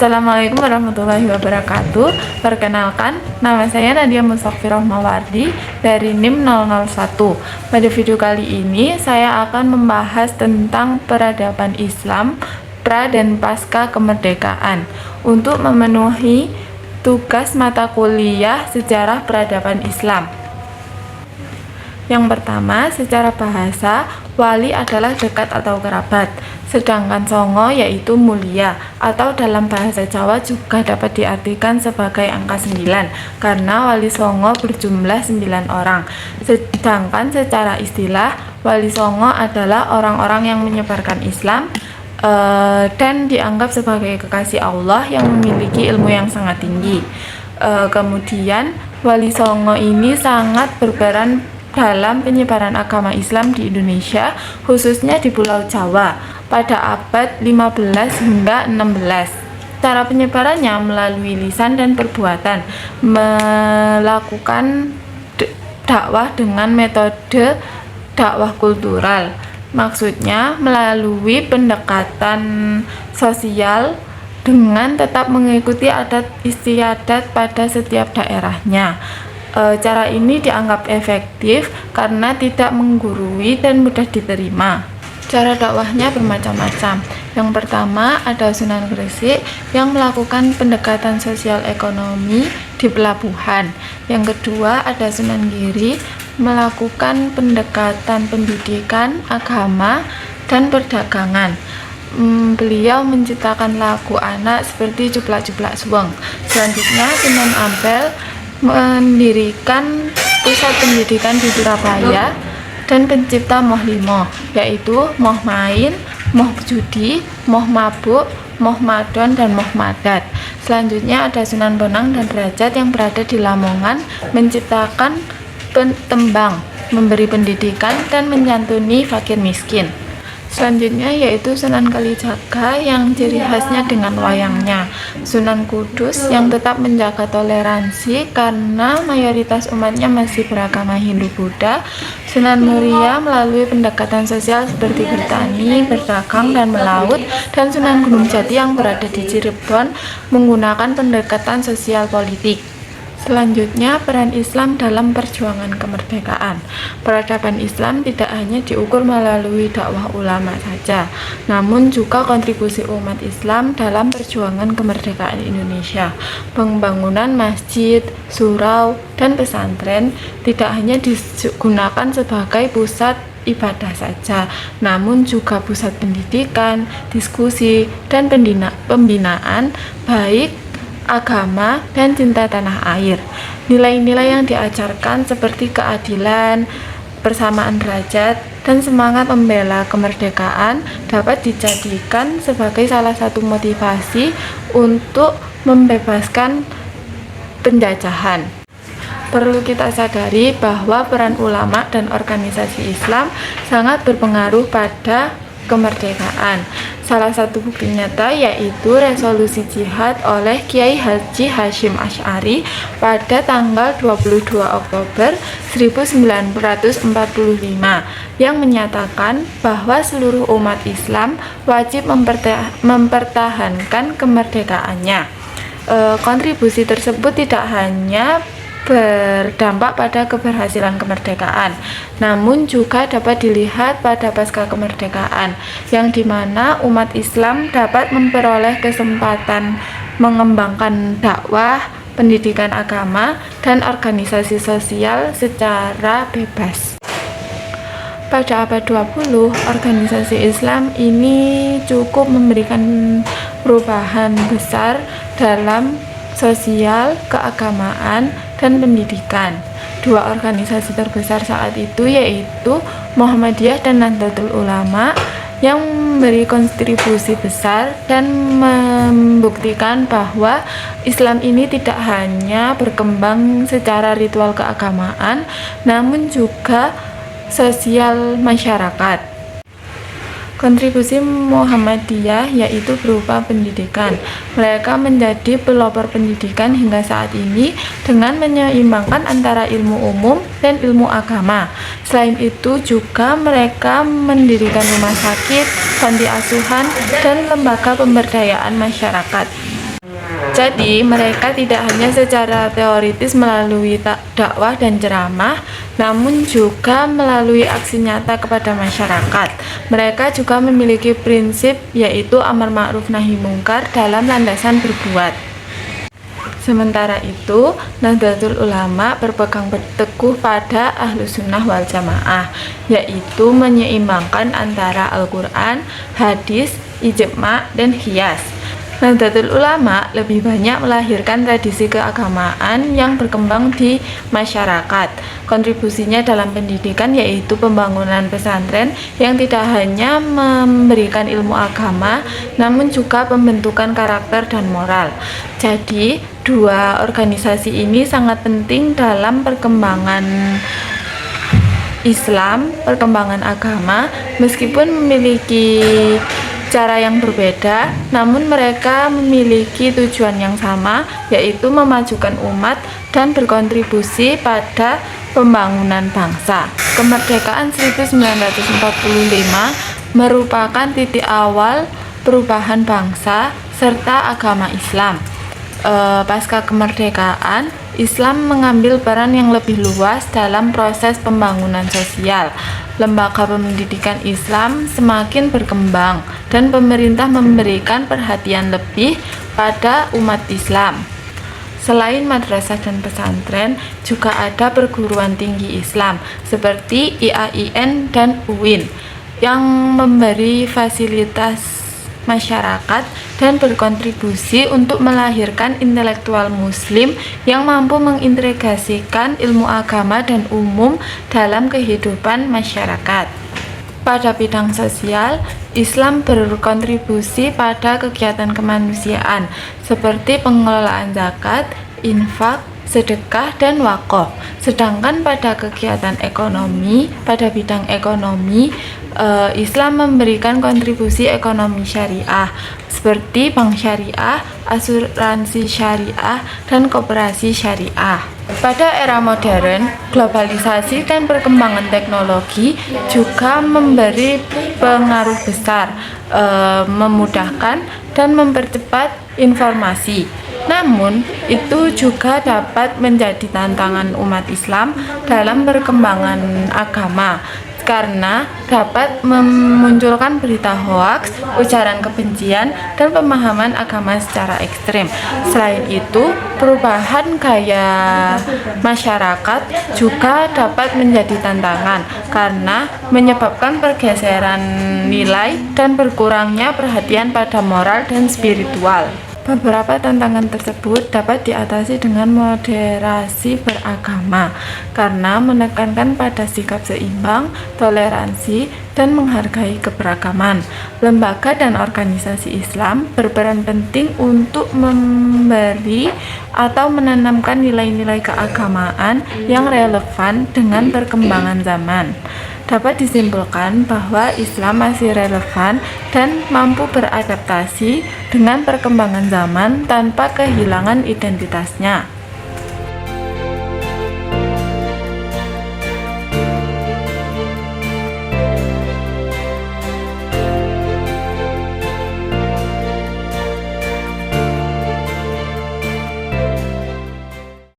Assalamualaikum warahmatullahi wabarakatuh. Perkenalkan, nama saya Nadia Mustakfirah Mawardi dari NIM 001. Pada video kali ini, saya akan membahas tentang peradaban Islam pra dan pasca kemerdekaan untuk memenuhi tugas mata kuliah sejarah peradaban Islam. Yang pertama, secara bahasa, wali adalah dekat atau kerabat, sedangkan songo yaitu mulia, atau dalam bahasa Jawa juga dapat diartikan sebagai angka 9, karena wali songo berjumlah 9 orang. Sedangkan secara istilah, wali songo adalah orang-orang yang menyebarkan Islam dan dianggap sebagai kekasih Allah yang memiliki ilmu yang sangat tinggi. Kemudian, wali songo ini sangat berperan dalam penyebaran agama Islam di Indonesia, khususnya di Pulau Jawa pada abad 15 hingga 16. Cara penyebarannya melalui lisan dan perbuatan, melakukan dakwah dengan metode dakwah kultural. Maksudnya melalui pendekatan sosial dengan tetap mengikuti adat istiadat pada setiap daerahnya. Cara ini dianggap efektif karena tidak menggurui dan mudah diterima. Cara dakwahnya bermacam-macam. Yang pertama ada Sunan Gresik yang melakukan pendekatan sosial ekonomi di pelabuhan. Yang kedua ada Sunan Giri melakukan pendekatan pendidikan, agama, dan perdagangan. Beliau menciptakan lagu anak seperti Cuplak-Cuplak Suweng. Selanjutnya Sunan Ampel mendirikan pusat pendidikan di Surabaya dan pencipta Moh Limo, yaitu Moh Main, Moh Judi, Moh Mabuk, Moh Madon, dan Moh Madat. Selanjutnya ada Sunan Bonang dan Derajat yang berada di Lamongan, menciptakan tembang, memberi pendidikan, dan menyantuni fakir miskin. Selanjutnya yaitu Sunan Kalijaga yang ciri khasnya dengan wayangnya. Sunan Kudus yang tetap menjaga toleransi karena mayoritas umatnya masih beragama Hindu-Buddha. Sunan Muria melalui pendekatan sosial seperti bertani, berdagang, dan melaut. Dan Sunan Gunung Jati yang berada di Cirebon menggunakan pendekatan sosial politik. Selanjutnya, peran Islam dalam perjuangan kemerdekaan. Peradaban Islam tidak hanya diukur melalui dakwah ulama saja, namun juga kontribusi umat Islam dalam perjuangan kemerdekaan Indonesia. Pembangunan masjid, surau, dan pesantren tidak hanya digunakan sebagai pusat ibadah saja, namun juga pusat pendidikan, diskusi, dan pembinaan baik agama dan cinta tanah air. Nilai-nilai yang diajarkan seperti keadilan, persamaan derajat, dan semangat membela kemerdekaan dapat dijadikan sebagai salah satu motivasi untuk membebaskan penjajahan. Perlu kita sadari bahwa peran ulama dan organisasi Islam sangat berpengaruh pada kemerdekaan. Salah satu bukti nyata yaitu resolusi jihad oleh Kiai Haji Hasyim Asy'ari pada tanggal 22 Oktober 1945 yang menyatakan bahwa seluruh umat Islam wajib mempertahankan kemerdekaannya. Kontribusi tersebut tidak hanya berdampak pada keberhasilan kemerdekaan, namun juga dapat dilihat pada pasca kemerdekaan, yang dimana umat Islam dapat memperoleh kesempatan mengembangkan dakwah, pendidikan agama, dan organisasi sosial secara bebas. Pada abad 20, organisasi Islam ini cukup memberikan perubahan besar dalam sosial, keagamaan, dan pendidikan. Dua organisasi terbesar saat itu yaitu Muhammadiyah dan Nahdlatul Ulama yang memberi kontribusi besar dan membuktikan bahwa Islam ini tidak hanya berkembang secara ritual keagamaan, namun juga sosial masyarakat. Kontribusi Muhammadiyah yaitu berupa pendidikan. Mereka menjadi pelopor pendidikan hingga saat ini dengan menyeimbangkan antara ilmu umum dan ilmu agama. Selain itu juga mereka mendirikan rumah sakit, panti asuhan, dan lembaga pemberdayaan masyarakat. Jadi, mereka tidak hanya secara teoritis melalui dakwah dan ceramah, namun juga melalui aksi nyata kepada masyarakat. Mereka juga memiliki prinsip, yaitu amar ma'ruf nahi mungkar dalam landasan berbuat. Sementara itu, Nahdlatul Ulama berpegang teguh pada Ahlus Sunnah wal Jamaah, yaitu menyeimbangkan antara Al-Quran, hadis, ijma', dan qiyas. Nahdlatul Ulama lebih banyak melahirkan tradisi keagamaan yang berkembang di masyarakat. Kontribusinya dalam pendidikan yaitu pembangunan pesantren yang tidak hanya memberikan ilmu agama, namun juga pembentukan karakter dan moral. Jadi, dua organisasi ini sangat penting dalam perkembangan Islam, perkembangan agama, meskipun memiliki cara yang berbeda, namun mereka memiliki tujuan yang sama, yaitu memajukan umat dan berkontribusi pada pembangunan bangsa. Kemerdekaan 1945 merupakan titik awal perubahan bangsa serta agama Islam. Pasca kemerdekaan, Islam mengambil peran yang lebih luas dalam proses pembangunan sosial. Lembaga pendidikan Islam semakin berkembang dan pemerintah memberikan perhatian lebih pada umat Islam. Selain madrasah dan pesantren, juga ada perguruan tinggi Islam seperti IAIN dan UIN yang memberi fasilitas masyarakat dan berkontribusi untuk melahirkan intelektual muslim yang mampu mengintegrasikan ilmu agama dan umum dalam kehidupan masyarakat. Pada bidang sosial, Islam berkontribusi pada kegiatan kemanusiaan seperti pengelolaan zakat, infak, sedekah, dan wakaf. Sedangkan pada kegiatan ekonomi, pada bidang ekonomi, Islam memberikan kontribusi ekonomi syariah seperti bank syariah, asuransi syariah, dan koperasi syariah. Pada era modern, globalisasi dan perkembangan teknologi juga memberi pengaruh besar, memudahkan dan mempercepat informasi. Namun, itu juga dapat menjadi tantangan umat Islam dalam perkembangan agama, karena dapat memunculkan berita hoaks, ujaran kebencian, dan pemahaman agama secara ekstrem. Selain itu, perubahan gaya masyarakat juga dapat menjadi tantangan karena menyebabkan pergeseran nilai dan berkurangnya perhatian pada moral dan spiritual. Beberapa tantangan tersebut dapat diatasi dengan moderasi beragama karena menekankan pada sikap seimbang, toleransi, dan menghargai keberagaman. Lembaga dan organisasi Islam berperan penting untuk memberi atau menanamkan nilai-nilai keagamaan yang relevan dengan perkembangan zaman. Dapat disimpulkan bahwa Islam masih relevan dan mampu beradaptasi dengan perkembangan zaman tanpa kehilangan identitasnya.